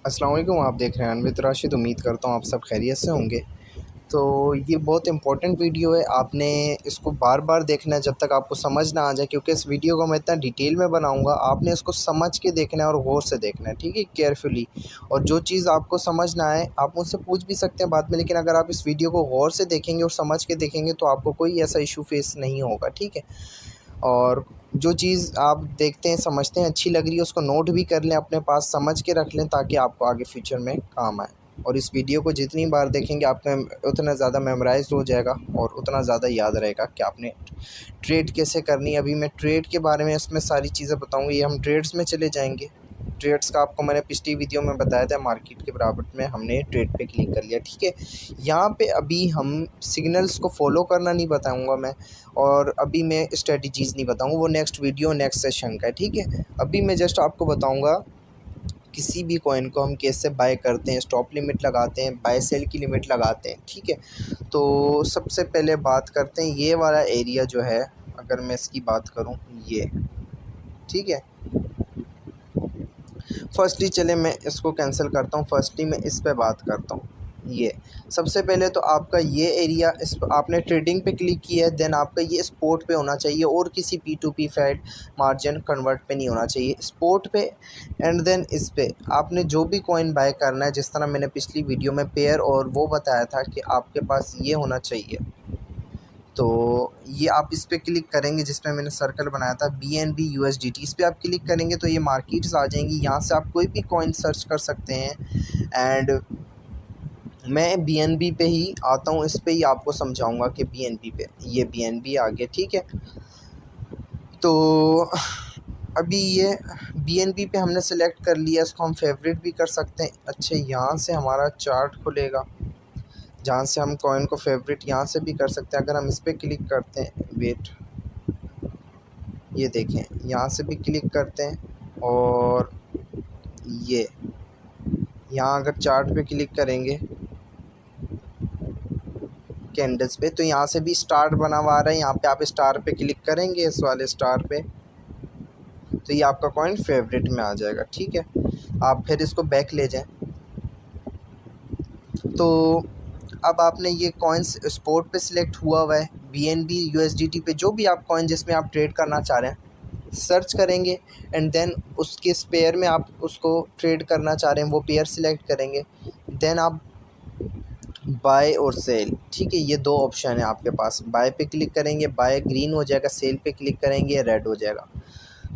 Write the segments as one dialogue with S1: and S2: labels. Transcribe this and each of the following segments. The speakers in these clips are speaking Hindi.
S1: अस्सलाम वालेकुम। आप देख रहे हैं अनवित राशिद। उम्मीद करता हूँ आप सब खैरियत से होंगे। तो ये बहुत इंपॉर्टेंट वीडियो है, आपने इसको बार बार देखना है जब तक आपको समझ ना आ जाए, क्योंकि इस वीडियो को मैं इतना डिटेल में बनाऊंगा, आपने इसको समझ के देखना है और गौर से देखना है, ठीक है, केयरफुली। और जो चीज़ आपको समझ ना आए आप मुझसे पूछ भी सकते हैं बाद में, लेकिन अगर आप इस वीडियो को गौर से देखेंगे और समझ के देखेंगे तो आपको कोई ऐसा इशू फेस नहीं होगा, ठीक है। और जो चीज़ आप देखते हैं समझते हैं अच्छी लग रही है उसको नोट भी कर लें, अपने पास समझ के रख लें, ताकि आपको आगे फ्यूचर में काम आए। और इस वीडियो को जितनी बार देखेंगे आप में उतना ज़्यादा मेमोराइज हो जाएगा और उतना ज़्यादा याद रहेगा कि आपने ट्रेड कैसे करनी है। अभी मैं ट्रेड के बारे में इसमें सारी चीज़ें बताऊंगी। ये हम ट्रेड्स में चले जाएंगे। ट्रेड्स का आपको मैंने पिछली वीडियो में बताया था, मार्केट के बराबर में हमने ट्रेड पे क्लिक कर लिया, ठीक है। यहाँ पे अभी हम सिग्नल्स को फॉलो करना नहीं बताऊंगा मैं, और अभी मैं स्ट्रेटजीज़ नहीं बताऊंगा, वो नेक्स्ट वीडियो नेक्स्ट सेशन का है, ठीक है। अभी मैं जस्ट आपको बताऊंगा किसी भी कॉइन को हम कैसे बाय करते हैं, स्टॉप लिमिट लगाते हैं, बाय सेल की लिमिट लगाते हैं, ठीक है। तो सबसे पहले बात करते हैं ये वाला एरिया जो है, अगर मैं इसकी बात करूं, ये ठीक है। फर्स्टली चले मैं इसको कैंसिल करता हूँ, फर्स्टली मैं इस पे बात करता हूँ। ये सबसे पहले तो आपका ये एरिया, इस आपने ट्रेडिंग पे क्लिक किया है, देन आपका ये स्पोर्ट पे होना चाहिए और किसी P2P फेड मार्जिन कन्वर्ट पे नहीं होना चाहिए, स्पोर्ट पे। एंड देन इस पे आपने जो भी कॉइन बाय करना है, जिस तरह मैंने पिछली वीडियो में पेयर और वो बताया था कि आपके पास ये होना चाहिए। तो ये आप इस पे क्लिक करेंगे जिसमें मैंने सर्कल बनाया था BNB USDT, इस पे आप क्लिक करेंगे तो ये मार्केट्स आ जाएंगी। यहाँ से आप कोई भी कॉइन सर्च कर सकते हैं। एंड मैं BNB पे ही आता हूँ, इस पे ही आपको समझाऊंगा कि BNB पे, ये BNB आ गया, ठीक है। तो अभी ये BNB पे हमने सेलेक्ट कर लिया, इसको हम फेवरेट भी कर सकते हैं। अच्छा, यहाँ से हमारा चार्ट खुलेगा जहाँ से हम कॉइन को फेवरेट यहाँ से भी कर सकते हैं। अगर हम इस पर क्लिक करते हैं, वेट, ये देखें, यहाँ से भी क्लिक करते हैं और ये यहाँ अगर चार्ट पे क्लिक करेंगे कैंडल्स पे, तो यहाँ से भी स्टार बना हुआ आ रहा है। यहाँ पे आप स्टार पे क्लिक करेंगे, इस वाले स्टार पे, तो ये आपका कॉइन फेवरेट में आ जाएगा, ठीक है। आप फिर इसको बैक ले जाएं। तो अब आपने ये कॉइन्स स्पोर्ट पे सिलेक्ट हुआ है, BNB USDT पे, जो भी आप कॉइन जिसमें आप ट्रेड करना चाह रहे हैं सर्च करेंगे। एंड देन उसके पेयर में आप उसको ट्रेड करना चाह रहे हैं, वो पेयर सिलेक्ट करेंगे। देन आप बाय और सेल, ठीक है, ये दो ऑप्शन है आपके पास। बाय पे क्लिक करेंगे, बाय ग्रीन हो जाएगा, सेल पे क्लिक करेंगे रेड हो जाएगा।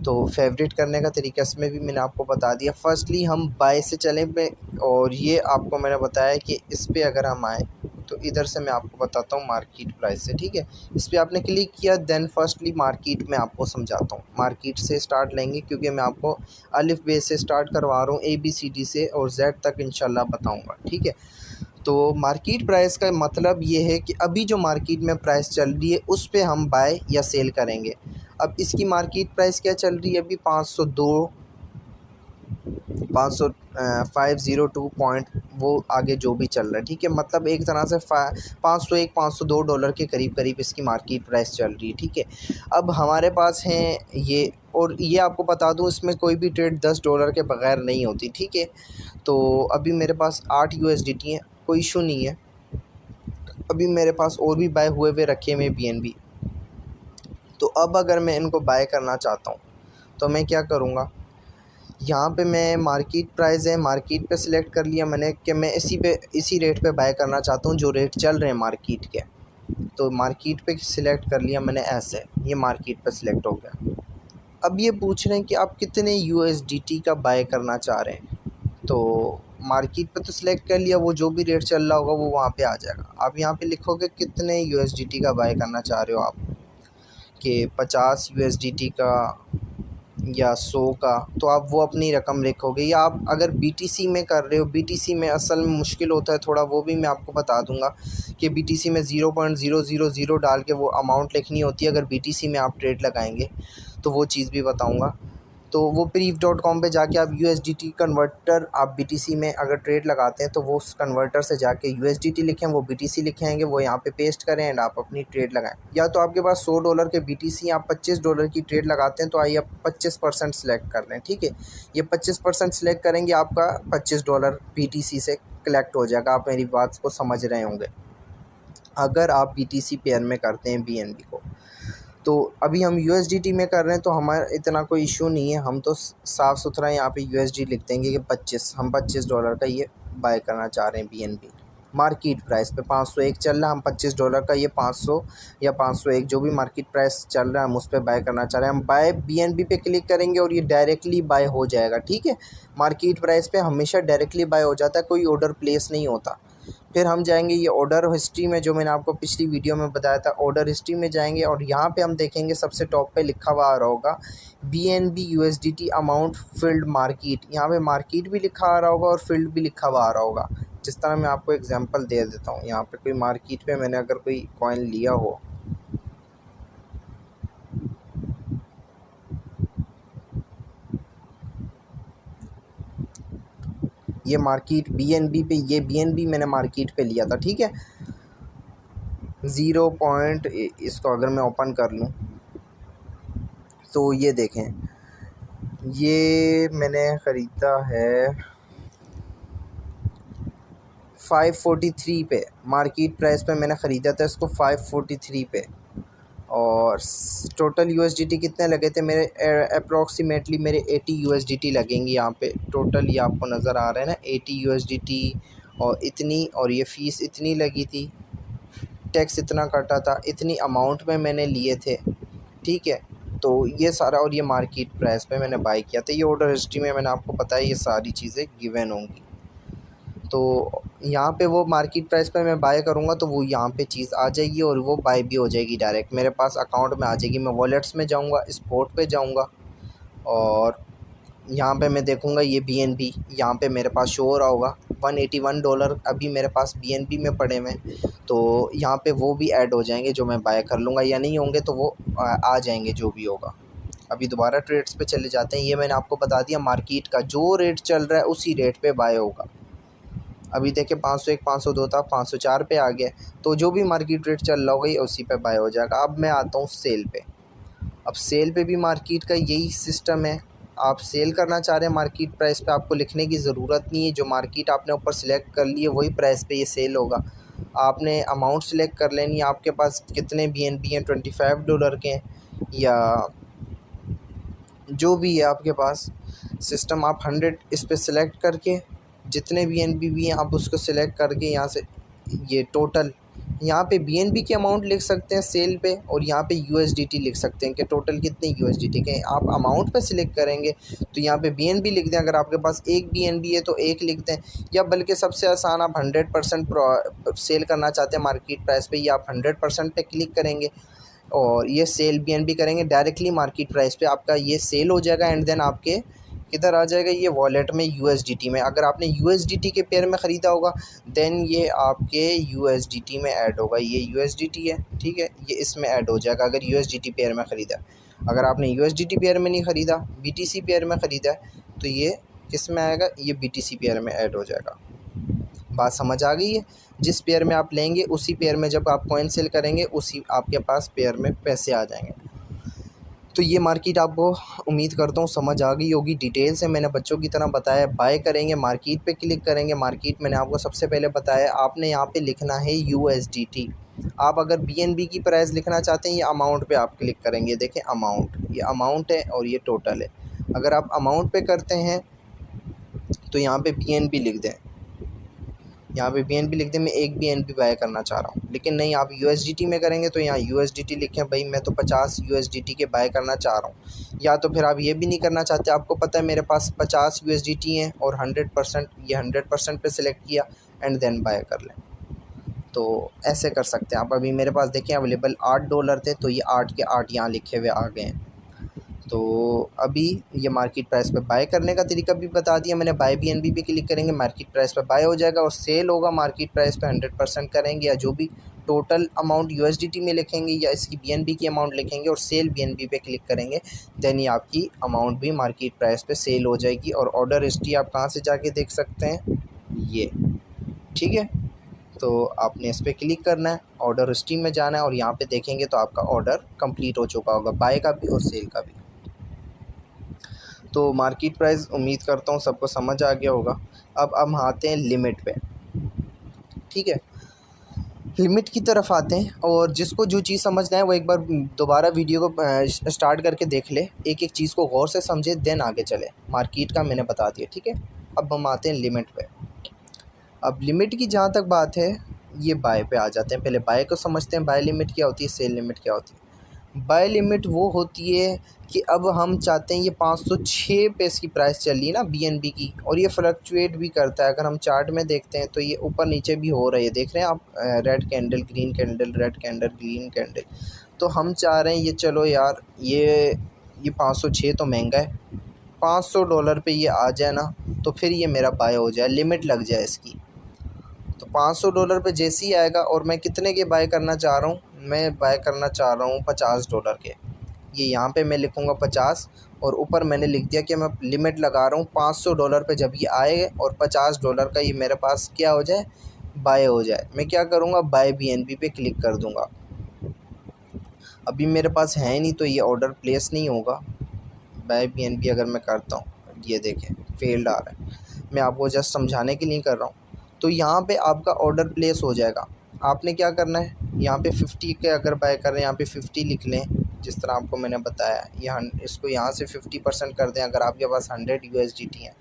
S1: तो फेवरेट करने का तरीका इसमें भी मैंने आपको बता दिया। फर्स्टली हम बाय से चलें पे, और ये आपको मैंने बताया कि इस पे अगर हम आए तो इधर से मैं आपको बताता हूँ मार्केट प्राइस से, ठीक है। इस पर आपने क्लिक किया, देन फर्स्टली मार्केट में आपको समझाता हूँ। मार्केट से स्टार्ट लेंगे क्योंकि मैं आपको अलिफ बे से स्टार्ट करवा रहा हूँ, ABCD से और Z तक इंशाल्लाह बताऊँगा, ठीक है। तो मार्केट प्राइस का मतलब ये है कि अभी जो मार्केट में प्राइस चल रही है उस पे हम बाय या सेल करेंगे। अब इसकी मार्केट प्राइस क्या चल रही है अभी, 502, 500, 502 पॉइंट, वो आगे जो भी चल रहा है, ठीक है। मतलब एक तरह से 501 $502 के करीब करीब इसकी मार्केट प्राइस चल रही है, ठीक है। अब हमारे पास हैं ये, और ये आपको बता दूं इसमें कोई भी ट्रेड $10 के बगैर नहीं होती, ठीक है। तो अभी मेरे पास 8 USDT हैं, कोई इशू नहीं है। अभी मेरे पास और भी बाय हुए रखे हुए BNB। तो अब अगर मैं इनको बाय करना चाहता हूँ तो मैं क्या करूँगा, यहाँ पे मैं मार्केट प्राइस है, मार्केट पे सिलेक्ट कर लिया मैंने कि मैं इसी रेट पे बाय करना चाहता हूँ जो रेट चल रहे हैं मार्केट के। तो मार्केट पे सिलेक्ट कर लिया मैंने, ऐसे ये मार्केट पे सिलेक्ट हो गया। अब ये पूछ रहे हैं कि आप कितने USDT का बाय करना चाह रहे हैं। तो मार्केट पे तो सिलेक्ट कर लिया, वो जो भी रेट चल रहा होगा वो वहाँ पे आ जाएगा। आप यहाँ पे लिखोगे कितने USDT का बाय करना चाह रहे हो आप, कि 50 USDT का या 100 का, तो आप वो अपनी रकम लिखोगे। या आप अगर BTC में कर रहे हो, BTC में असल में मुश्किल होता है थोड़ा, वो भी मैं आपको बता दूंगा कि BTC में 0.000 डाल के वो अमाउंट लिखनी होती है अगर BTC में आप ट्रेड लगाएंगे, तो वो चीज़ भी बताऊंगा। तो वो preef.com पे जाके आप USDT कन्वर्टर आप BTC में अगर ट्रेड लगाते हैं तो वो उस कन्वर्टर से जाके USDT लिखें, वो BTC लिखेंगे, वो यहाँ पे पेस्ट करें एंड आप अपनी ट्रेड लगाएं। या तो आपके पास $100 के BTC आप $25 की ट्रेड लगाते हैं तो आइए आप 25% सेलेक्ट कर लें, ठीक है। ये 25% सेलेक्ट करेंगे, आपका $25 BTC से कलेक्ट हो जाएगा। आप मेरी बात को समझ रहे होंगे। अगर आप BTC पेयर में करते हैं BNB को, तो अभी हम USDT में कर रहे हैं तो हमारा इतना कोई इशू नहीं है। हम तो साफ़ सुथरा यहाँ पे USD लिख देंगे कि हम $25 का ये बाय करना चाह रहे हैं BNB मार्केट प्राइस पे। 501 चल रहा है, हम $25 का ये 500 या 501 जो भी मार्केट प्राइस चल रहा है हम उस पर बाय करना चाह रहे हैं। हम बाय BNB पे क्लिक करेंगे और ये डायरेक्टली बाय हो जाएगा, ठीक है। मार्केट प्राइस पे हमेशा डायरेक्टली बाय हो जाता है, कोई ऑर्डर प्लेस नहीं होता। फिर हम जाएंगे ये ऑर्डर हिस्ट्री में, जो मैंने आपको पिछली वीडियो में बताया था, ऑर्डर हिस्ट्री में जाएंगे और यहाँ पे हम देखेंगे सबसे टॉप पे लिखा हुआ आ रहा होगा BNB USDT amount field market. यहाँ पे मार्केट भी लिखा आ रहा होगा और फील्ड भी लिखा हुआ आ रहा होगा। जिस तरह मैं आपको एग्जांपल दे देता हूँ, यहाँ पे कोई मार्केट पे मैंने अगर कोई कॉइन लिया हो, ये मार्केट BNB पे, ये BNB मैंने मार्केट पे लिया था, ठीक है। 0 पॉइंट, इसको अगर मैं ओपन कर लूँ तो ये देखें, ये मैंने ख़रीदा है 543 पे, मार्केट प्राइस पे मैंने ख़रीदा था इसको 543 पे। और टोटल USDT कितने लगे थे मेरे, अप्रॉक्सीमेटली मेरे 80 USDT लगेंगे यहाँ पे टोटल। ये आपको नज़र आ रहा है ना 80 USDT, और इतनी, और ये फ़ीस इतनी लगी थी, टैक्स इतना कटा था, इतनी अमाउंट में मैंने लिए थे, ठीक है। तो ये सारा, और ये मार्केट प्राइस पे मैंने बाय किया था। ये ऑर्डर हिस्ट्री में मैंने आपको बताया ये सारी चीज़ें गिवन होंगी। तो यहाँ पे वो मार्केट प्राइस पे मैं बाय करूँगा तो वो यहाँ पे चीज़ आ जाएगी और वो बाय भी हो जाएगी, डायरेक्ट मेरे पास अकाउंट में आ जाएगी। मैं वॉलेट्स में जाऊँगा, स्पॉट पे जाऊँगा और यहाँ पे मैं देखूँगा ये BNB यहाँ पे मेरे पास शो हो रहा होगा। $181 अभी मेरे पास BNB में पड़े हुए हैं, तो यहाँ पे वो भी ऐड हो जाएंगे जो मैं बाय कर लूँगा, या नहीं होंगे तो वो आ जाएंगे जो भी होगा। अभी दोबारा ट्रेड्स पे चले जाते हैं। ये मैंने आपको बता दिया मार्केट का जो रेट चल रहा है उसी रेट पे बाय होगा। अभी देखिए 501 502 था, 504 पे आ गया, तो जो भी मार्केट रेट चल रहा होगा ये उसी पे बाय हो जाएगा। अब मैं आता हूँ सेल पे। अब सेल पे भी मार्केट का यही सिस्टम है। आप सेल करना चाह रहे हैं मार्केट प्राइस पे, आपको लिखने की ज़रूरत नहीं है। जो मार्केट आपने ऊपर सिलेक्ट कर ली है वही प्राइस पे ये सेल होगा। आपने अमाउंट सेलेक्ट कर लेनी है, आपके पास कितने BNB हैं, $25 के हैं या जो भी है आपके पास सिस्टम, आप 100 इस पे सिलेक्ट करके जितने BNB भी हैं आप उसको सिलेक्ट करके यहाँ से ये टोटल, यहाँ पे BNB की अमाउंट लिख सकते हैं सेल पे, और यहाँ पे USDT लिख सकते हैं कि टोटल कितने USDT के हैं। आप अमाउंट पे सिलेक्ट करेंगे तो यहाँ पे BNB लिख दें, अगर आपके पास एक BNB है तो एक लिख दें, या बल्कि सबसे आसान आप 100% सेल करना चाहते हैं मार्केट प्राइस पे, ये आप 100% पे क्लिक करेंगे और ये सेल BNB करेंगे, डायरेक्टली मार्केट प्राइस पे आपका ये सेल हो जाएगा। एंड देन आपके किधर आ जाएगा, ये वॉलेट में USDT में। अगर आपने USDT के पेयर में ख़रीदा होगा देन ये आपके USDT में ऐड होगा। ये USDT है, ठीक है, ये इसमें ऐड हो जाएगा अगर USDT पेयर में ख़रीदा। अगर आपने USDT पेयर में नहीं ख़रीदा, BTC पेयर में ख़रीदा है, तो ये किस में आएगा, ये BTC पेयर में ऐड हो जाएगा। बात समझ आ गई है। जिस पेयर में आप लेंगे उसी पेयर में जब आप कॉइन सेल करेंगे उसी आपके पास पेयर में पैसे आ जाएंगे। तो ये मार्केट आपको उम्मीद करता हूँ समझ आ गई होगी। डिटेल से मैंने बच्चों की तरह बताया। बाय करेंगे, मार्केट पे क्लिक करेंगे। मार्केट मैंने आपको सबसे पहले बताया, आपने यहाँ पे लिखना है USDT। आप अगर BNB की प्राइस लिखना चाहते हैं, ये अमाउंट पे आप क्लिक करेंगे। देखें अमाउंट, ये अमाउंट है और ये टोटल है। अगर आप अमाउंट पे करते हैं तो यहाँ पे BNB लिख दें, यहाँ पे BNB लिख दें। मैं एक BNB बाय करना चाह रहा हूँ, लेकिन नहीं, आप USDT में करेंगे तो यहाँ USDT लिखें। भाई मैं तो 50 USDT के बाय करना चाह रहा हूँ। या तो फिर आप ये भी नहीं करना चाहते, आपको पता है मेरे पास 50 USDT हैं और 100%, ये 100% पे सिलेक्ट किया एंड देन बाय कर लें, तो ऐसे कर सकते हैं आप। अभी मेरे पास देखें अवेलेबल $8 थे, तो ये 8 के 8 यहाँ लिखे हुए आ गए हैं। तो अभी ये मार्केट प्राइस पे बाय करने का तरीका भी बता दिया मैंने। बाय BNB पे क्लिक करेंगे, मार्केट प्राइस पे बाय हो जाएगा और सेल होगा मार्केट प्राइस पे 100% करेंगे, या जो भी टोटल अमाउंट यूएसडीटी में लिखेंगे या इसकी बीएनबी की अमाउंट लिखेंगे और सेल बीएनबी पे क्लिक करेंगे, देन ये आपकी अमाउंट भी मार्केट प्राइस पे सेल हो जाएगी। और ऑर्डर हिस्ट्री आप कहाँ से जाके देख सकते हैं, ये ठीक है। तो आपने इस पर क्लिक करना है, ऑर्डर हिस्ट्री में जाना है और यहाँ पे देखेंगे तो आपका ऑर्डर कंप्लीट हो चुका होगा, बाय का भी और सेल का भी। तो मार्केट प्राइस उम्मीद करता हूँ सबको समझ आ गया होगा। अब हम आते हैं लिमिट पे, ठीक है। लिमिट की तरफ आते हैं और जिसको जो चीज़ समझना है वो एक बार दोबारा वीडियो को स्टार्ट करके देख ले, एक एक चीज़ को गौर से समझे, देन आगे चले। मार्केट का मैंने बता दिया, ठीक है। अब हम आते हैं लिमिट पे। अब लिमिट की जहाँ तक बात है, ये बाय पे आ जाते हैं। पहले बाय को समझते हैं, बाय लिमिट क्या होती है, सेल लिमिट क्या होती है। बाय लिमिट वो होती है कि अब हम चाहते हैं, ये 506 पे इसकी प्राइस चल रही है ना बीएनबी की, और ये फ्लक्चुएट भी करता है। अगर हम चार्ट में देखते हैं तो ये ऊपर नीचे भी हो रही है, देख रहे हैं आप, red candle, green candle, red candle, green candle. तो हम चाह रहे हैं ये, चलो यार ये 506 तो महंगा है, $500 पे ये आ जाए ना, तो फिर ये मेरा बाय हो जाए, लिमिट लग जाए इसकी। तो $500 पे जैसे ही आएगा, और मैं कितने के बाय करना चाह रहा हूँ, मैं बाय करना चाह रहा हूँ $50 के। ये यहाँ पे मैं लिखूँगा 50 और ऊपर मैंने लिख दिया कि मैं लिमिट लगा रहा हूँ $500 पे, जब ये आए और $50 का ये मेरे पास क्या हो जाए, बाय हो जाए। मैं क्या करूँगा, बाय बीएनबी पे क्लिक कर दूँगा। अभी मेरे पास है नहीं तो ये ऑर्डर प्लेस नहीं होगा। बाय बीएनबी अगर मैं करता हूँ, ये देखें फेल्ड आ रहा है, मैं आपको जस्ट समझाने के लिए कर रहा हूँ। तो यहाँ पे आपका ऑर्डर प्लेस हो जाएगा। आपने क्या करना है, यहाँ पे 50 के अगर बाय कर रहे हैं, यहाँ पे 50 लिख लें, जिस तरह आपको मैंने बताया। यहाँ इसको यहाँ से 50% कर दें। अगर आपके पास 100 यूएसडीटी हैं,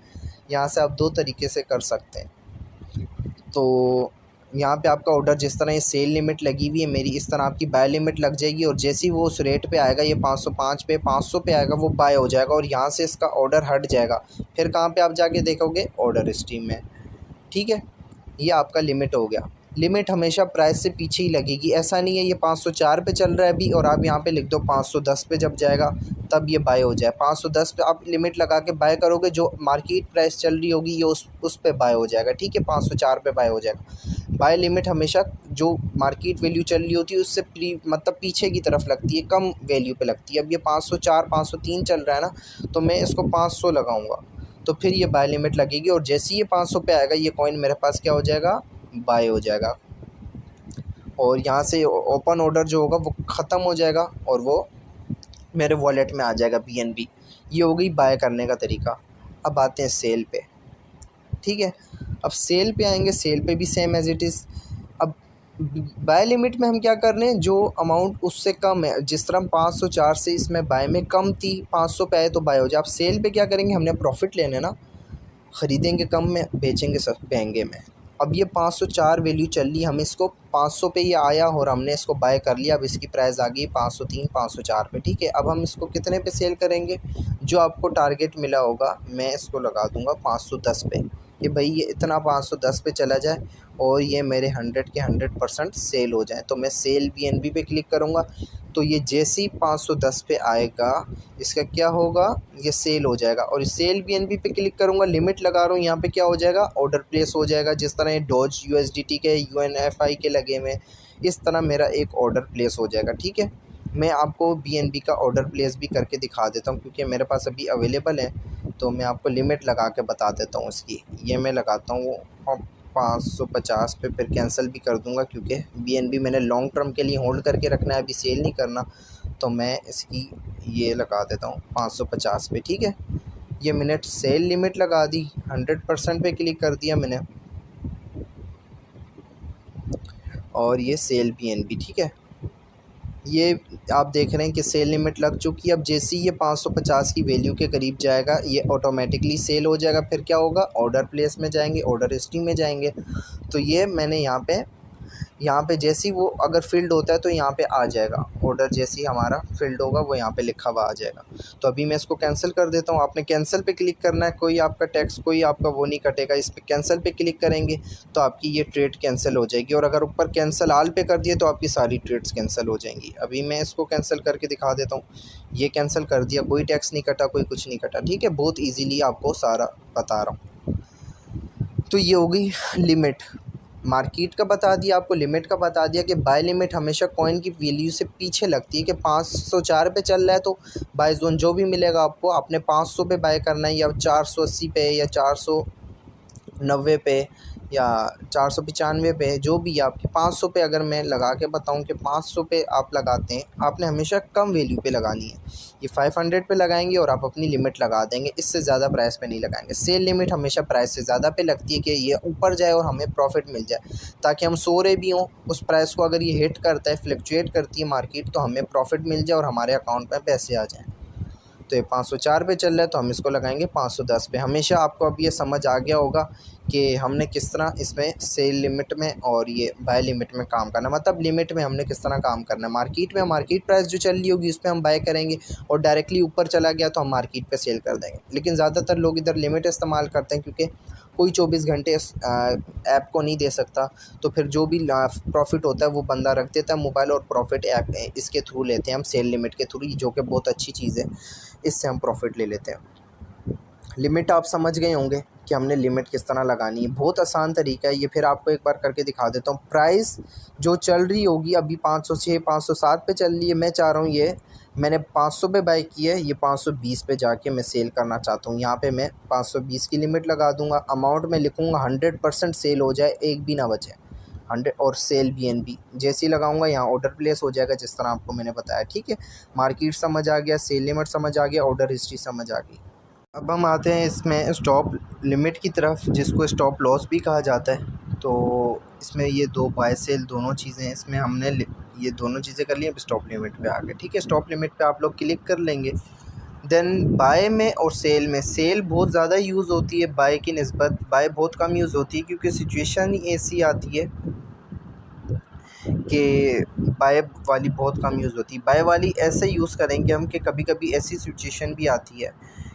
S1: यहाँ से आप दो तरीके से कर सकते हैं। तो यहाँ पे आपका ऑर्डर, जिस तरह ये सेल लिमिट लगी हुई है मेरी, इस तरह आपकी बाय लिमिट लग जाएगी। और जैसे ही वो उस रेट पे आएगा, ये 505 पे 500 पे आएगा, वो बाय हो जाएगा और यहाँ से इसका ऑर्डर हट जाएगा। फिर कहाँ पे आप जाके देखोगे, ऑर्डर स्ट्रीम में, ठीक है। ये आपका लिमिट हो गया। लिमिट हमेशा प्राइस से पीछे ही लगेगी, ऐसा नहीं है ये 504 पे चल रहा है अभी और आप यहाँ पे लिख दो 510 पे जब जाएगा तब ये बाय हो जाए। 510 पे आप लिमिट लगा के बाय करोगे, जो मार्केट प्राइस चल रही होगी ये उस पे बाय हो जाएगा, ठीक है। 504 पे बाय हो जाएगा। बाय लिमिट हमेशा जो मार्केट वैल्यू चल रही होती है उससे मतलब पीछे की तरफ लगती है, कम वैल्यू पे लगती है। अब ये 504 503 चल रहा है ना, तो मैं इसको 500 लगाऊंगा, तो फिर ये बाय लिमिट लगेगी और जैसे ही ये 500 पे आएगा, ये कॉइन मेरे पास क्या हो जाएगा, बाय हो जाएगा। और यहाँ से ओपन ऑर्डर जो होगा वो ख़त्म हो जाएगा और वो मेरे वॉलेट में आ जाएगा बीएनबी। ये हो गई बाय करने का तरीका। अब आते हैं सेल पे, ठीक है। अब सेल पे आएंगे, सेल पे भी सेम एज इट इज़। अब बाय लिमिट में हम क्या कर रहे हैं, जो अमाउंट उससे कम है, जिस तरह 504 से इसमें बाय में कम थी, 500 पे आए तो बाय हो जाए। अब सेल पे क्या करेंगे, हमने प्रॉफिट लेने ना, ख़रीदेंगे कम में, बेचेंगे महंगे में। अब ये 504 वैल्यू चल रही, हम इसको 500 पे ये आया और हमने इसको बाय कर लिया। अब इसकी प्राइस आ गई 503 504 पे, ठीक है। अब हम इसको कितने पे सेल करेंगे, जो आपको टारगेट मिला होगा, मैं इसको लगा दूंगा 510 पे, कि भाई ये इतना 510 पे चला जाए और ये मेरे 100 के 100% सेल हो जाए। तो मैं सेल बीएनबी पे क्लिक करूँगा, तो ये जैसे ही 510 पे आएगा, इसका क्या होगा, ये सेल हो जाएगा। और सेल बीएनबी पे क्लिक करूँगा, लिमिट लगा रहा हूँ, यहाँ पे क्या हो जाएगा, ऑर्डर प्लेस हो जाएगा। जिस तरह ये डॉज यूएसडीटी के यूएनएफआई के लगे हुए, इस तरह मेरा एक ऑर्डर प्लेस हो जाएगा, ठीक है। मैं आपको बीएनबी का ऑर्डर प्लेस भी करके दिखा देता हूँ, क्योंकि मेरे पास अभी अवेलेबल है, तो मैं आपको लिमिट लगा के बता देता हूँ इसकी। ये मैं लगाता हूँ 550 पे, फिर कैंसिल भी कर दूंगा, क्योंकि बीएनबी मैंने लॉन्ग टर्म के लिए होल्ड करके रखना है, अभी सेल नहीं करना। तो मैं इसकी ये लगा देता हूँ 550 पे, ठीक है। ये मैंने सेल लिमिट लगा दी, 100% पे क्लिक कर दिया मैंने, और ये सेल बीएनबी, ठीक है। ये आप देख रहे हैं कि सेल लिमिट लग चुकी है। अब जैसे ही ये 550 की वैल्यू के करीब जाएगा, ये ऑटोमेटिकली सेल हो जाएगा। फिर क्या होगा, ऑर्डर प्लेस में जाएंगे, ऑर्डर हिस्ट्री में जाएंगे, तो ये मैंने यहाँ पे जैसे ही वो अगर फ़िल्ड होता है तो यहाँ पे आ जाएगा ऑर्डर, जैसे ही हमारा फ़िल्ड होगा वो यहाँ पे लिखा हुआ आ जाएगा। तो अभी मैं इसको कैंसिल कर देता हूँ। आपने कैंसिल पे क्लिक करना है, कोई आपका टैक्स, कोई आपका वो नहीं कटेगा। इस पर कैंसिल पे क्लिक करेंगे तो आपकी ये ट्रेड कैंसिल हो जाएगी, और अगर ऊपर कैंसिल आल पे कर दिए तो आपकी सारी ट्रेड्स कैंसिल हो जाएंगी। अभी मैं इसको कैंसिल करके दिखा देता हूँ। ये कैंसिल कर दिया, कोई टैक्स नहीं कटा, कोई कुछ नहीं कटा, ठीक है। बहुत ईजीली आपको सारा बता रहा हूँ। तो ये हो गई लिमिट। मार्केट का बता दिया, आपको लिमिट का बता दिया कि बाय लिमिट हमेशा कॉइन की वैल्यू से पीछे लगती है कि 504 पे चल रहा है तो बाय जोन जो भी मिलेगा आपको आपने 500 पे बाय करना है, या 480 पे, या 490 पे, या 495 पे, जो भी आपकी 500 पे अगर मैं लगा के बताऊं कि 500 पे आप लगाते हैं, आपने हमेशा कम वैल्यू पे लगानी है। ये 500 पे लगाएंगे और आप अपनी लिमिट लगा देंगे, इससे ज़्यादा प्राइस पे नहीं लगाएंगे। सेल लिमिट हमेशा प्राइस से ज़्यादा पे लगती है कि ये ऊपर जाए और हमें प्रॉफिट मिल जाए, ताकि हम सो रहे भी हों उस प्राइस को, अगर ये हिट करता है, फ्लक्चुएट करती है मार्केट, तो हमें प्रॉफिट मिल जाए और हमारे अकाउंट में पैसे आ जाएँ। तो ये 504 पे चल रहा है तो हम इसको लगाएंगे 510 पे। हमेशा आपको अब ये समझ आ गया होगा कि हमने किस तरह इसमें सेल लिमिट में और ये बाय लिमिट में काम करना, मतलब लिमिट में हमने किस तरह काम करना है। मार्केट में मार्केट प्राइस जो चल रही होगी उस पर हम बाय करेंगे, और डायरेक्टली ऊपर चला गया तो हम मार्केट पे सेल कर देंगे। लेकिन ज़्यादातर लोग इधर लिमिट इस्तेमाल करते हैं, क्योंकि कोई 24 घंटे इस ऐप को नहीं दे सकता, तो फिर जो भी प्रॉफिट होता है वो बंदा रख देता है मोबाइल, और प्रॉफिट ऐप इसके थ्रू लेते हैं हम, सेल लिमिट के थ्रू, जो कि बहुत अच्छी चीज़ है, इससे हम प्रॉफिट ले लेते हैं। लिमिट आप समझ गए होंगे कि हमने लिमिट किस तरह लगानी है, बहुत आसान तरीका है ये। फिर आपको एक बार करके दिखा देता हूँ। प्राइस जो चल रही होगी अभी 506 507 पे चल रही है, मैं चाह रहा हूँ ये मैंने 500 पे बाय की है, ये 520 पे जाके मैं सेल करना चाहता हूँ। यहाँ पे मैं 520 की लिमिट लगा दूँगा, अमाउंट में लिखूँगा 100% सेल हो जाए, एक भी ना बचे 100, और सेल BNB जैसे ही लगाऊंगा यहाँ ऑर्डर प्लेस हो जाएगा, जिस तरह आपको मैंने बताया। ठीक है, मार्केट समझ आ गया, सेल लिमिट समझ आ गया, ऑर्डर हिस्ट्री समझ आ गई। अब हम आते हैं इसमें स्टॉप लिमिट की तरफ, जिसको स्टॉप लॉस भी कहा जाता है। तो इसमें ये दो बाय सेल दोनों चीज़ें, इसमें हमने ये दोनों चीज़ें कर ली। अब स्टॉप लिमिट पे आ गए। ठीक है, स्टॉप लिमिट पे आप लोग क्लिक कर लेंगे। देन बाय में और सेल में, सेल बहुत ज़्यादा यूज़ होती है बाय की निस्बत, बाय बहुत कम यूज़ होती है, क्योंकि सिचुएशन ही ऐसी आती है कि बाय वाली बहुत कम यूज़ होती है। बाय वाली ऐसे यूज़ करेंगे हम कि कभी कभी ऐसी सिचुएशन भी आती है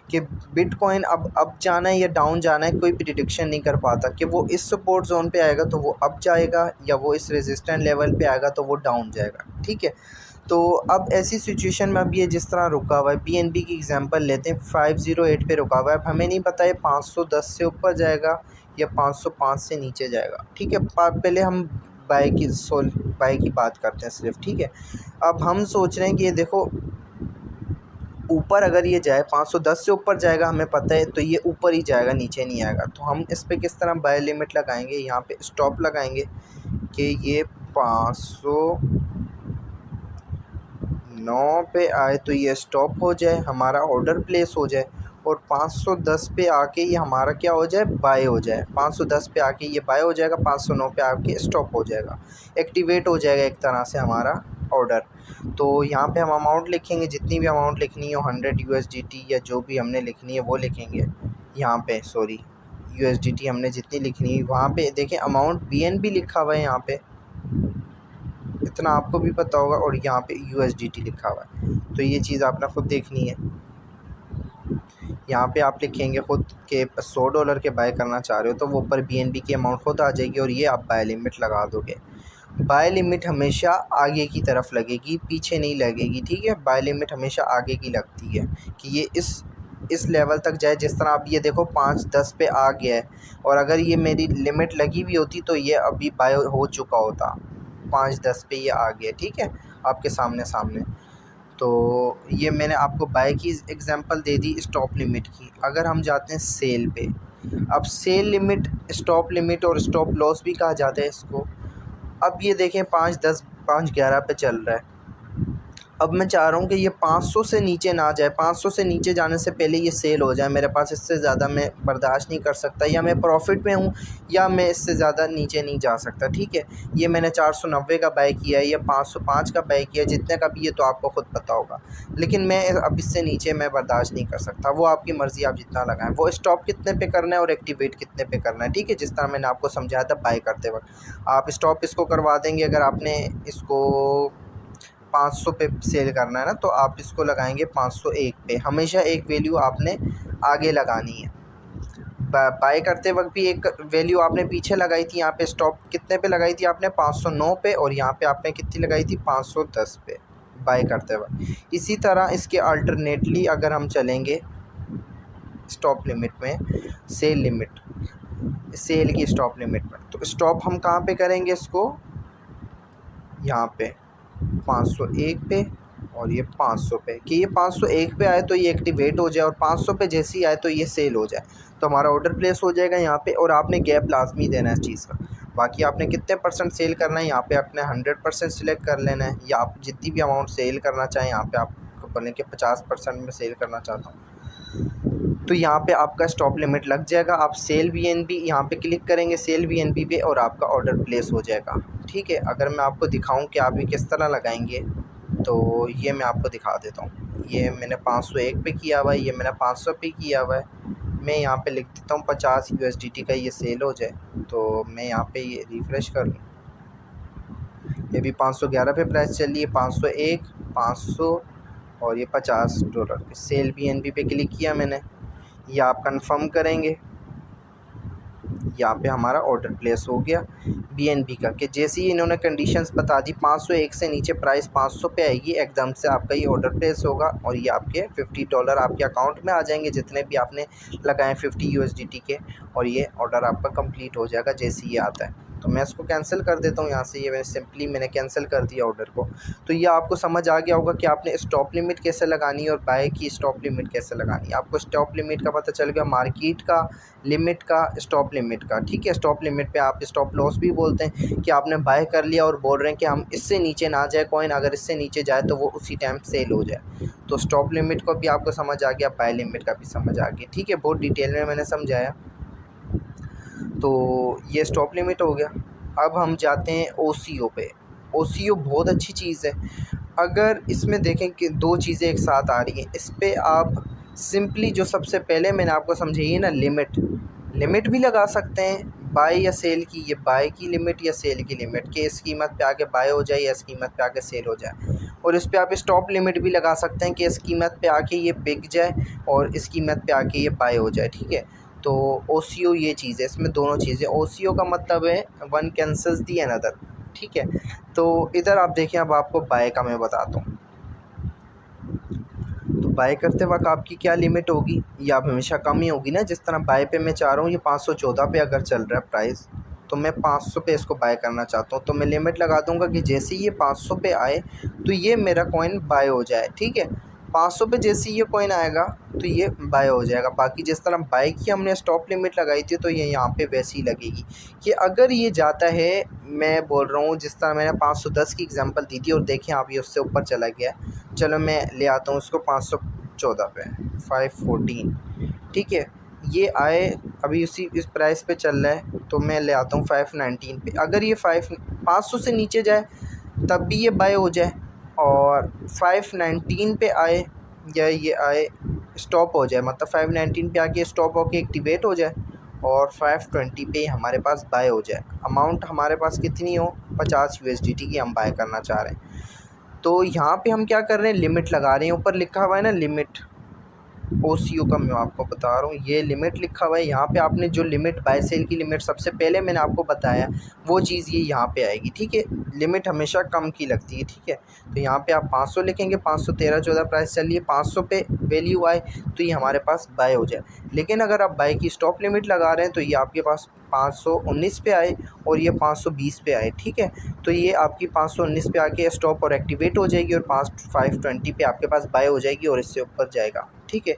S1: कि बिटकॉइन अब जाना है या डाउन जाना है, कोई प्रिडिक्शन नहीं कर पाता कि वो इस सपोर्ट जोन पे आएगा तो वो अप जाएगा, या वो इस रेजिस्टेंट लेवल पे आएगा तो वो डाउन जाएगा। ठीक है, तो अब ऐसी सिचुएशन में अब ये जिस तरह रुका हुआ है, BNB की एग्जांपल लेते हैं, 508 पे रुका हुआ है। अब हमें नहीं पता है 510 से ऊपर जाएगा या 505 से नीचे जाएगा। ठीक है, पहले हम बाय की बात करते हैं सिर्फ। ठीक है, अब हम सोच रहे हैं कि ये देखो ऊपर अगर ये जाए 510 से ऊपर जाएगा, हमें पता है, तो ये ऊपर ही जाएगा, नीचे नहीं आएगा। तो हम इस पर किस तरह बाय लिमिट लगाएंगे, यहाँ पे स्टॉप लगाएंगे कि ये 509 पे आए तो ये स्टॉप हो जाए, हमारा ऑर्डर प्लेस हो जाए, और 510 पे आके ये हमारा क्या हो जाए, बाय हो जाए। 510 पे आके ये बाय हो जाएगा, 509 पे आके स्टॉप हो जाएगा, एक्टिवेट हो जाएगा एक तरह से हमारा ऑर्डर। तो यहाँ पे हम अमाउंट लिखेंगे, जितनी भी अमाउंट लिखनी हो, 100 USDT या जो भी हमने लिखनी है वो लिखेंगे। यहाँ पे सॉरी USDT हमने जितनी लिखनी है, वहाँ पे देखें अमाउंट BNB लिखा हुआ है, यहाँ पे इतना आपको भी पता होगा, और यहाँ पे USDT लिखा हुआ है। तो ये चीज़ आपने खुद देखनी है। यहाँ पे आप लिखेंगे खुद के $100 के बाय करना चाह रहे हो, तो वो ऊपर BNB की अमाउंट खुद आ जाएगी, और ये आप बाय लिमिट लगा दोगे। बाय लिमिट हमेशा आगे की तरफ लगेगी, पीछे नहीं लगेगी। ठीक है, बाय लिमिट हमेशा आगे की लगती है कि ये इस लेवल तक जाए। जिस तरह आप ये देखो 510 पे आ गया है, और अगर ये मेरी लिमिट लगी हुई होती तो ये अभी बाय हो चुका होता। 510 पे ये आ गया। ठीक है, आपके सामने। तो ये मैंने आपको बाय की एग्जांपल दे दी, स्टॉप लिमिट की। अगर हम जाते हैं सेल पे, अब सेल लिमिट, स्टॉप लिमिट और स्टॉप लॉस भी कहा जाता है इसको। अब ये देखें 510 511 पे चल रहा है। अब मैं चाह रहा हूँ कि ये 500 से नीचे ना जाए, 500 से नीचे जाने से पहले ये सेल हो जाए मेरे पास। इससे ज़्यादा मैं बर्दाश्त नहीं कर सकता, या मैं प्रॉफिट में हूँ, या मैं इससे ज़्यादा नीचे नहीं जा सकता। ठीक है, ये मैंने 490 का बाय किया है, या 505 का बाय किया, जितने का भी ये तो आपको ख़ुद पता होगा। लेकिन मैं अब इससे नीचे मैं बर्दाश्त नहीं कर सकता। वो आपकी मर्ज़ी, आप जितना लगाएं। वो स्टॉप कितने पे करना है और एक्टिवेट कितने पे करना है। ठीक है, जिस तरह मैंने आपको समझाया था बाय करते वक्त। आप स्टॉप इसको करवा देंगे, अगर आपने इसको 500 पे सेल करना है ना, तो आप इसको लगाएंगे 501 पे। हमेशा एक वैल्यू आपने आगे लगानी है। बाय करते वक्त भी एक वैल्यू आपने पीछे लगाई थी। यहाँ पे स्टॉप कितने पे लगाई थी आपने, 509 पे, और यहाँ पे आपने कितनी लगाई थी, 510 पे बाय करते वक्त। इसी तरह इसके अल्टरनेटली अगर हम चलेंगे स्टॉप लिमिट में, सेल लिमिट, सेल की स्टॉप लिमिट में। तो स्टॉप हम कहाँ पे करेंगे इसको, यहाँ पे 501 पे और ये 500 पे, कि ये 501 पे आए तो ये एक्टिवेट हो जाए और 500 पे जैसे ही आए तो ये सेल हो जाए, तो हमारा ऑर्डर प्लेस हो जाएगा यहाँ पे। और आपने गैप लाजमी देना है इस चीज़ का। बाकी आपने कितने परसेंट सेल करना है यहाँ पे आपने 100% सिलेक्ट कर लेना है, या आप जितनी भी अमाउंट सेल करना चाहें यहाँ पे आप बोलें कि 50% में सेल करना चाहता हूँ, तो यहाँ पे आपका स्टॉप लिमिट लग जाएगा। आप सेल BNB यहाँ पे क्लिक करेंगे, सेल BNB पे, और आपका ऑर्डर प्लेस हो जाएगा। ठीक है, अगर मैं आपको दिखाऊं कि आप ये किस तरह लगाएंगे, तो ये मैं आपको दिखा देता हूँ। ये मैंने 501 पे किया हुआ है, ये मैंने 500 पे किया हुआ है। मैं यहाँ पे लिख देता हूँ 50 USDT का ये सेल हो जाए, तो मैं यहाँ पे ये रिफ़्रेश कर लूँ। ये भी 511 पे प्राइस चल रही है, 501, 500 और ये $50 सेल BNB पे क्लिक किया मैंने। ये आप कंफर्म करेंगे, यहाँ पे हमारा ऑर्डर प्लेस हो गया BNB का। कि जैसे ही इन्होंने कंडीशंस बता दी 501 से नीचे प्राइस 500 पे आएगी, एकदम से आपका ये ऑर्डर प्लेस होगा और ये आपके $50 आपके अकाउंट में आ जाएंगे, जितने भी आपने लगाए 50 USDT के, और ये ऑर्डर आपका कंप्लीट हो जाएगा जैसे ही आता है। तो मैं इसको कैंसिल कर देता हूँ यहाँ से, ये मैंने कैंसिल कर दिया ऑर्डर को। तो ये आपको समझ आ गया होगा कि आपने स्टॉप लिमिट कैसे लगानी है और बाय की स्टॉप लिमिट कैसे लगानी है। आपको स्टॉप लिमिट का पता चल गया, मार्केट का, लिमिट का, स्टॉप लिमिट का। ठीक है, स्टॉप लिमिट पे आप स्टॉप लॉस भी बोलते हैं, कि आपने बाय कर लिया और बोल रहे हैं कि हम इससे नीचे ना जाए कॉइन, अगर इससे नीचे जाए तो वो उसी टाइम सेल हो जाए। तो स्टॉप लिमिट को भी आपको समझ आ गया, बाय लिमिट का भी समझ आ गया। ठीक है, बहुत डिटेल में मैंने समझाया। तो ये स्टॉप लिमिट हो गया। अब हम जाते हैं OCO पे। OCO बहुत अच्छी चीज़ है। अगर इसमें देखें कि दो चीज़ें एक साथ आ रही हैं, इस पे आप सिंपली जो सबसे पहले मैंने आपको समझाई है ना, लिमिट भी लगा सकते हैं बाय या सेल की। ये बाय की लिमिट या सेल की लिमिट, कि इस कीमत पे आके बाय हो जाए या इस कीमत पे आके सेल हो जाए। और इस पे आप स्टॉप लिमिट भी लगा सकते हैं, कि इस कीमत पे आके ये बिक जाए और इस कीमत पे आके ये बाय हो जाए। ठीक है, तो OCO ये चीज़ है, इसमें दोनों चीज़ें। OCO का मतलब है वन कैंसल्स दी अनदर। ठीक है, तो इधर आप देखें, अब आपको बाय का मैं बताता हूँ। तो बाय करते वक्त आपकी क्या लिमिट होगी, ये आप हमेशा कम ही होगी ना। जिस तरह बाय पे मैं चाह रहा हूँ, ये 514 पे अगर चल रहा है प्राइस, तो मैं 500 पे इसको बाय करना चाहता हूँ, तो मैं लिमिट लगा दूंगा कि जैसे ही ये 500 पे आए तो ये मेरा कॉइन बाय हो जाए। ठीक है, 500 पे जैसे ही ये कॉइन आएगा तो ये बाय हो जाएगा। बाकी जिस तरह बाय की हमने स्टॉप लिमिट लगाई थी, तो ये यहाँ पे वैसी ही लगेगी, कि अगर ये जाता है, मैं बोल रहा हूँ जिस तरह मैंने 510 की एग्जांपल दी थी, और देखें आप ये उससे ऊपर चला गया। चलो मैं ले आता हूँ उसको 514 पे, 514। ठीक है, ये आए, अभी इस प्राइस पे चल रहा है, तो मैं ले आता हूँ 519 पे। अगर ये 500 से नीचे जाए तब भी ये बाय हो जाए, और 519 पे आए या ये आए स्टॉप हो जाए, मतलब 519 पे आके स्टॉप होके एक्टिवेट हो जाए, और 520 पे हमारे पास बाय हो जाए। अमाउंट हमारे पास कितनी हो, 50 USDT की हम बाय करना चाह रहे हैं। तो यहाँ पे हम क्या कर रहे हैं, लिमिट लगा रहे हैं। ऊपर लिखा हुआ है ना लिमिट, OCO का मैं आपको बता रहा हूँ, ये लिमिट लिखा हुआ है। यहाँ पे आपने जो लिमिट, बाय सेल की लिमिट सबसे पहले मैंने आपको बताया, वो चीज़ ये यहाँ पे आएगी। ठीक है, लिमिट हमेशा कम की लगती है। ठीक है, तो यहाँ पे आप 500 लिखेंगे, 513-14 प्राइस चल रही है, 500 पे वैल्यू आए तो ये हमारे पास बाय हो जाए। लेकिन अगर आप बाय की स्टॉप लिमिट लगा रहे हैं, तो ये आपके पास 519 पे आए और ये 520 पे आए। ठीक है, तो ये आपकी 519 पे आके स्टॉप और एक्टिवेट हो जाएगी, और 520 पे आपके पास बाय हो जाएगी और इससे ऊपर जाएगा। ठीक है,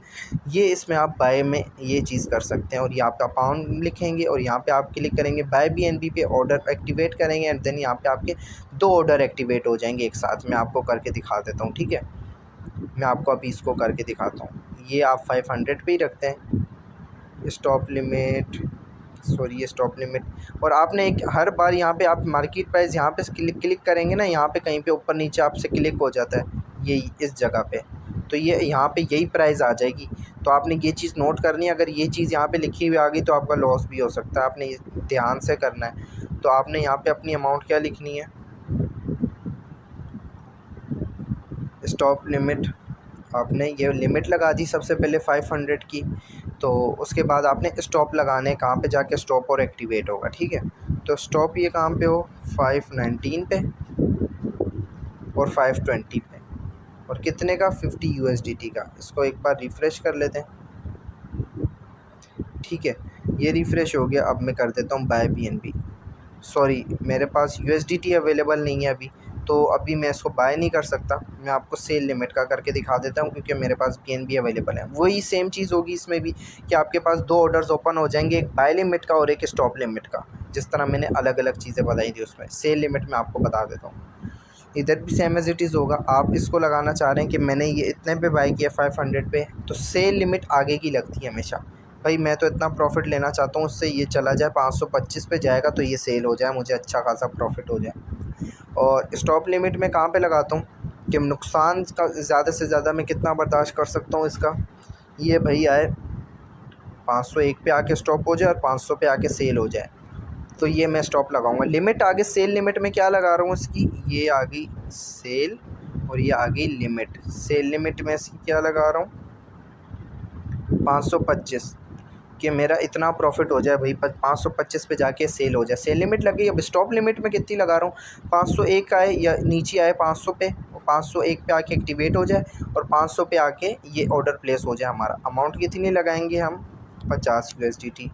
S1: ये इसमें आप बाय में ये चीज़ कर सकते हैं। और ये आपका पाउंड लिखेंगे और यहाँ पे आप क्लिक करेंगे बाय BNB पे, ऑर्डर एक्टिवेट करेंगे, एंड देन यहाँ पे आपके 2 ऑर्डर एक्टिवेट हो जाएंगे एक साथ। मैं आपको करके दिखा देता हूँ। ठीक है, मैं आपको अभी इसको करके दिखाता हूँ। ये आप 500 पे ही रखते हैं स्टॉप लिमिट, सॉरी ये स्टॉप लिमिट। और आपने एक हर बार यहाँ पे आप मार्केट प्राइस यहाँ पे क्लिक करेंगे ना, यहाँ पे कहीं पे ऊपर नीचे आपसे क्लिक हो जाता है ये इस जगह पे, तो ये यहाँ पे यही प्राइस आ जाएगी। तो आपने ये चीज़ नोट करनी है, अगर ये चीज़ यहाँ पे लिखी हुई आ गई तो आपका लॉस भी हो सकता है, आपने ध्यान से करना है। तो आपने यहाँ पे अपनी अमाउंट क्या लिखनी है, स्टॉप लिमिट, आपने ये लिमिट लगा दी सबसे पहले 500 की। तो उसके बाद आपने स्टॉप लगाने, कहाँ पे जाके स्टॉप और एक्टिवेट होगा। ठीक है, तो स्टॉप ये कहाँ पे हो, 519 पे और 520 पे, और कितने का, 50 USDT का। इसको एक बार रिफ़्रेश कर लेते हैं। ठीक है, ये रिफ़्रेश हो गया। अब मैं कर देता हूँ बाय BNB। सॉरी, मेरे पास USDT अवेलेबल नहीं है अभी, तो अभी मैं इसको बाय नहीं कर सकता। मैं आपको सेल लिमिट का करके दिखा देता हूँ क्योंकि मेरे पास BNB अवेलेबल है। वही सेम चीज़ होगी इसमें भी कि आपके पास 2 ऑर्डर्स ओपन हो जाएंगे, एक बाय लिमिट का और एक स्टॉप लिमिट का। जिस तरह मैंने अलग अलग चीज़ें बताई थी उसमें सेल लिमिट में आपको बता देता हूँ। इधर भी सेम एज़ इट इज़ होगा। आप इसको लगाना चाह रहे हैं कि मैंने ये इतने पे बाय किया 500 पे, तो सेल लिमिट आगे की लगती है हमेशा। भाई मैं तो इतना प्रॉफिट लेना चाहता हूँ, उससे ये चला जाए 525 पे जाएगा तो ये सेल हो जाए, मुझे अच्छा खासा प्रॉफिट हो जाए। और स्टॉप लिमिट मैं कहाँ पे लगाता हूँ कि नुकसान का ज़्यादा से ज़्यादा मैं कितना बर्दाश्त कर सकता हूँ इसका। ये भाई आए 501 पे आके स्टॉप हो जाए और 500 पे आके सेल हो जाए, तो ये मैं स्टॉप लगाऊंगा। लिमिट आगे सेल लिमिट में क्या लगा रहा हूँ इसकी, ये आ गई सेल और ये आ गई लिमिट। सेल लिमिट में इसकी क्या लगा रहा हूँ 525 कि मेरा इतना प्रॉफिट हो जाए भाई, 525 पे जाके सेल हो जाए। सेल लिमिट लग गई। अब स्टॉप लिमिट में कितनी लगा रहा हूँ, 501 आए या नीचे आए 500 पे, 501 पे आके एक्टिवेट हो जाए और 500 पे आके ये ऑर्डर प्लेस हो जाए। हमारा अमाउंट कितनी लगाएंगे हम, 50 USDT।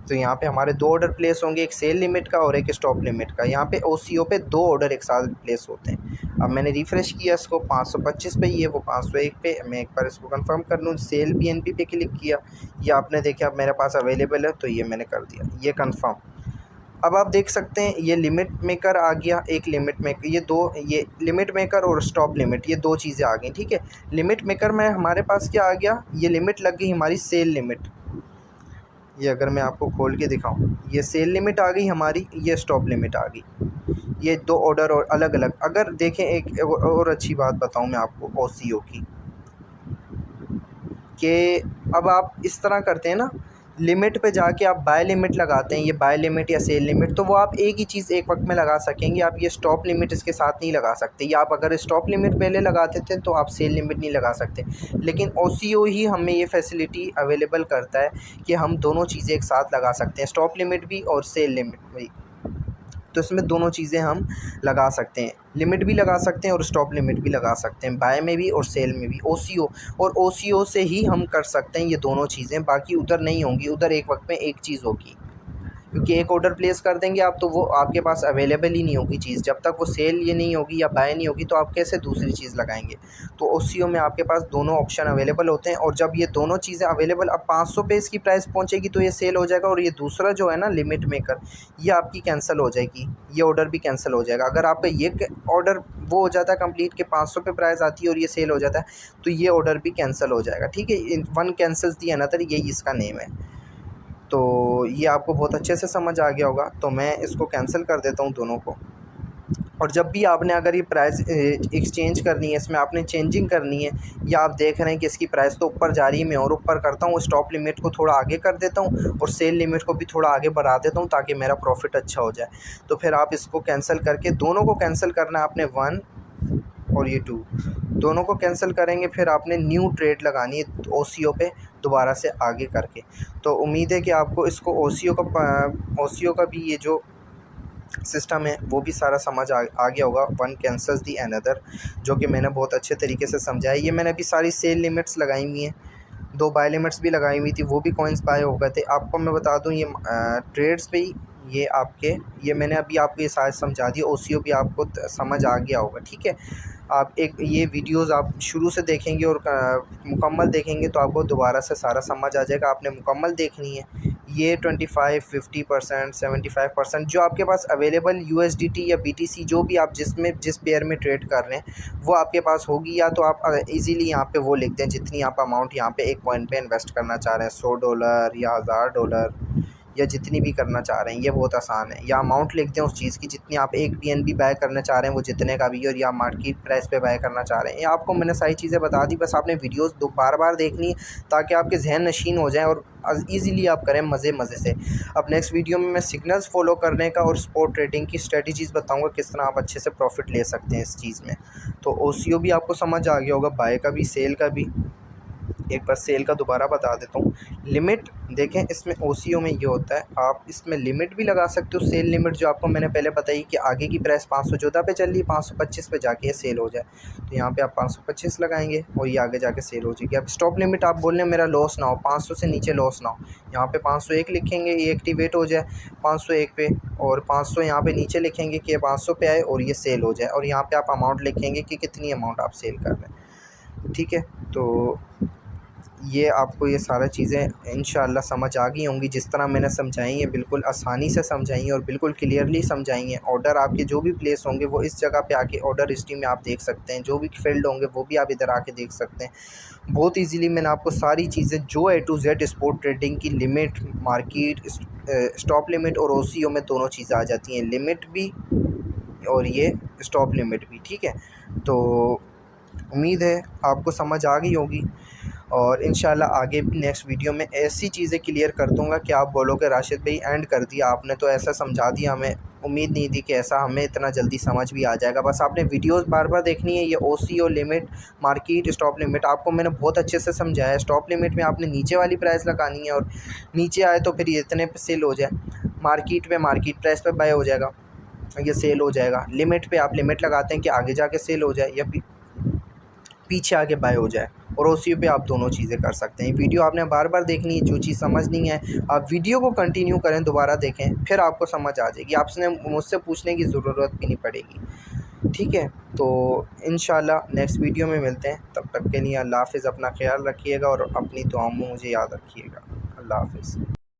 S1: तो यहाँ पे हमारे 2 ऑर्डर प्लेस होंगे, एक सेल लिमिट का और एक स्टॉप लिमिट का। यहाँ पे OCO पे 2 ऑर्डर एक साथ प्लेस होते हैं। अब मैंने रिफ़्रेश किया इसको 525 पे, ये वो 501 पे। मैं एक बार इसको कंफर्म कर लूँ, सेल BNB पे क्लिक किया, ये आपने देखा अब मेरे पास अवेलेबल है, तो ये मैंने कर दिया, ये कंफर्म। अब आप देख सकते हैं ये लिमिट मेकर आ गया, एक लिमिट मेकर, ये 2, ये लिमिट मेकर और स्टॉप लिमिट, ये 2 चीज़ें आ गई। ठीक है, लिमिट मेकर में हमारे पास क्या आ गया, ये लिमिट लग गई हमारी सेल लिमिट। ये अगर मैं आपको खोल के दिखाऊं, ये सेल लिमिट आ गई हमारी, ये स्टॉप लिमिट आ गई। ये 2 ऑर्डर और अलग अलग। अगर देखें एक और अच्छी बात बताऊं मैं आपको OCO की, कि अब आप इस तरह करते हैं ना, लिमिट पे जाके आप बाय लिमिट लगाते हैं, ये बाय लिमिट या सेल लिमिट, तो वो आप एक ही चीज़ एक वक्त में लगा सकेंगे। आप ये स्टॉप लिमिट इसके साथ नहीं लगा सकते, या आप अगर स्टॉप लिमिट पहले लगाते थे तो आप सेल लिमिट नहीं लगा सकते। लेकिन OCO ही हमें ये फैसिलिटी अवेलेबल करता है कि हम दोनों चीज़ें एक साथ लगा सकते हैं, स्टॉप लिमिट भी और सेल लिमिट भी। तो इसमें दोनों चीज़ें हम लगा सकते हैं, लिमिट भी लगा सकते हैं और स्टॉप लिमिट भी लगा सकते हैं, बाय में भी और सेल में भी। OCO और OCO से ही हम कर सकते हैं ये दोनों चीज़ें, बाकी उधर नहीं होंगी। उधर एक वक्त में एक चीज़ होगी, क्योंकि एक ऑर्डर प्लेस कर देंगे आप तो वो आपके पास अवेलेबल ही नहीं होगी चीज़। जब तक वो सेल ये नहीं होगी या बाय नहीं होगी तो आप कैसे दूसरी चीज़ लगाएंगे। तो OCO में आपके पास दोनों ऑप्शन अवेलेबल होते हैं, और जब ये दोनों चीज़ें अवेलेबल, अब 500 पे इसकी प्राइस पहुंचेगी तो ये सेल हो जाएगा, और ये दूसरा जो है ना लिमिट मेकर, ये आपकी कैंसिल हो जाएगी, ये ऑर्डर भी कैंसिल हो जाएगा। अगर आपका ये ऑर्डर वो हो जाता है कंप्लीट के 500 पे प्राइस आती है और ये सेल हो जाता है, तो ये ऑर्डर भी कैंसिल हो जाएगा। ठीक है, वन कैंसल्स दी अनदर, यही इसका नेम है। तो ये आपको बहुत अच्छे से समझ आ गया होगा। तो मैं इसको कैंसिल कर देता हूँ दोनों को। और जब भी आपने अगर ये प्राइस एक्सचेंज करनी है, इसमें आपने चेंजिंग करनी है, या आप देख रहे हैं कि इसकी प्राइस तो ऊपर जा रही है, मैं और ऊपर करता हूँ, स्टॉप लिमिट को थोड़ा आगे कर देता हूँ और सेल लिमिट को भी थोड़ा आगे बढ़ा देता हूँ ताकि मेरा प्रॉफिट अच्छा हो जाए। तो फिर आप इसको कैंसिल करके, दोनों को कैंसिल करना है आपने, 1 और ये 2 दोनों को कैंसिल करेंगे। फिर आपने न्यू ट्रेड लगानी है OCO पे दोबारा से आगे करके। तो उम्मीद है कि आपको इसको OCO का भी ये जो सिस्टम है वो भी सारा समझ आ गया होगा। वन कैंसल्स दी अनदर, जो कि मैंने बहुत अच्छे तरीके से समझाया। ये मैंने अभी सारी सेल लिमिट्स लगाई हुई हैं, 2 बाय लिमिट्स भी लगाई हुई थी, वो भी कॉइन्स बाय हो गए थे। आपको मैं बता दूं ये ट्रेड्स पे ही ये आपके, ये मैंने अभी आपको ये सारा समझा दिया। OCO भी आपको समझ आ गया होगा। ठीक है, आप एक ये वीडियोस आप शुरू से देखेंगे और मुकम्मल देखेंगे तो आपको दोबारा से सारा समझ आ जाएगा। आपने मुकम्मल देखनी है। ये 25, 50%, 75% जो आपके पास अवेलेबल USDT या BTC, जो भी आप जिस पेयर में ट्रेड कर रहे हैं वो आपके पास होगी। या तो आप इजीली यहाँ पे वो लिख दें जितनी आप अमाउंट यहाँ पे एक कॉइन पे इन्वेस्ट करना चाह रहे हैं, $100 या $1000 या जितनी भी करना चाह रहे हैं, ये बहुत आसान है। या अमाउंट लिख दें उस चीज़ की जितनी आप एक BNB बाय करना चाह रहे हैं वो जितने का भी, और या मार्केट प्राइस पे बाय करना चाह रहे हैं। ये आपको मैंने सारी चीज़ें बता दी, बस आपने वीडियोस बार बार देखनी है ताकि आपके जहन नशीन हो जाए और ईज़िली आप करें मज़े से। अब नेक्स्ट वीडियो में मैं सिग्नल्स फॉलो करने का और स्पॉट ट्रेडिंग की स्ट्रेटजीज़ बताऊँगा, किस तरह आप अच्छे से प्रॉफिट ले सकते हैं इस चीज़ में। तो OCO भी आपको समझ आ गया होगा, बाय का भी, सेल का भी। एक बार सेल का दोबारा बता देता हूँ। लिमिट देखें, इसमें ओसीओ में ये होता है, आप इसमें लिमिट भी लगा सकते हो। सेल लिमिट जो आपको मैंने पहले बताई कि आगे की प्राइस 514 पे चल रही है, 525 पे जाके ये सेल हो जाए, तो यहाँ पे आप 525 लगाएंगे और ये आगे जाके सेल हो जाएगी। अब स्टॉप लिमिट आप बोल रहे हैं मेरा लॉस ना हो, 500 से नीचे लॉस ना हो, यहाँ पे 501 लिखेंगे, ये एक्टिवेट हो जाए 501 पे, और 500 यहाँ पे नीचे लिखेंगे कि ये 500 पे आए और ये सेल हो जाए, और यहाँ पे आप अमाउंट लिखेंगे कि कितनी अमाउंट आप सेल कर रहे हैं। ठीक है, तो ये आपको ये सारा चीज़ें इंशाअल्लाह समझ आ गई होंगी। जिस तरह मैंने समझाई है बिल्कुल आसानी से समझाई है और बिल्कुल क्लियरली समझाई है। ऑर्डर आपके जो भी प्लेस होंगे वो इस जगह पे आके ऑर्डर हिस्ट्री में आप देख सकते हैं, जो भी फील्ड होंगे वो भी आप इधर आके देख सकते हैं। बहुत ईजीली मैंने आपको सारी चीज़ें जो A to Z sport trading की लिमिट, मार्केट, स्टॉप लिमिट और ओसीओ में दोनों चीज़ें आ जाती हैं, लिमिट भी और ये स्टॉप लिमिट भी। ठीक है, तो उम्मीद है आपको समझ आ गई होगी और इंशाल्लाह आगे भी नेक्स्ट वीडियो में ऐसी चीज़ें क्लियर कर दूंगा कि आप बोलोगे राशिद भाई एंड कर दिया आपने, तो ऐसा समझा दिया, हमें उम्मीद नहीं थी कि ऐसा हमें इतना जल्दी समझ भी आ जाएगा। बस आपने वीडियोस बार बार देखनी है। ये OCO, limit, market, stop limit आपको मैंने बहुत अच्छे से समझाया है। स्टॉप लिमिट में आपने नीचे वाली प्राइस लगानी है और नीचे आए तो फिर ये इतने पे सेल हो जाए, मार्केट पे मार्केट प्राइस पर बाय हो जाएगा, ये सेल हो जाएगा। लिमिट पे आप लिमिट लगाते हैं कि आगे जाके सेल हो जाए या पीछे आके बाय हो जाए, और ओसीओ पे आप दोनों चीज़ें कर सकते हैं। वीडियो आपने बार बार देखनी है, जो चीज़ समझ नहीं है आप वीडियो को कंटिन्यू करें, दोबारा देखें, फिर आपको समझ आ जाएगी, आपसे मुझसे पूछने की ज़रूरत भी नहीं पड़ेगी। ठीक है, तो इंशाल्लाह नेक्स्ट वीडियो में मिलते हैं, तब तक के लिए अल्लाह हाफ़िज़, अपना ख्याल रखिएगा और अपनी दुआओं में मुझे याद रखिएगा। अल्लाह हाफ़िज़।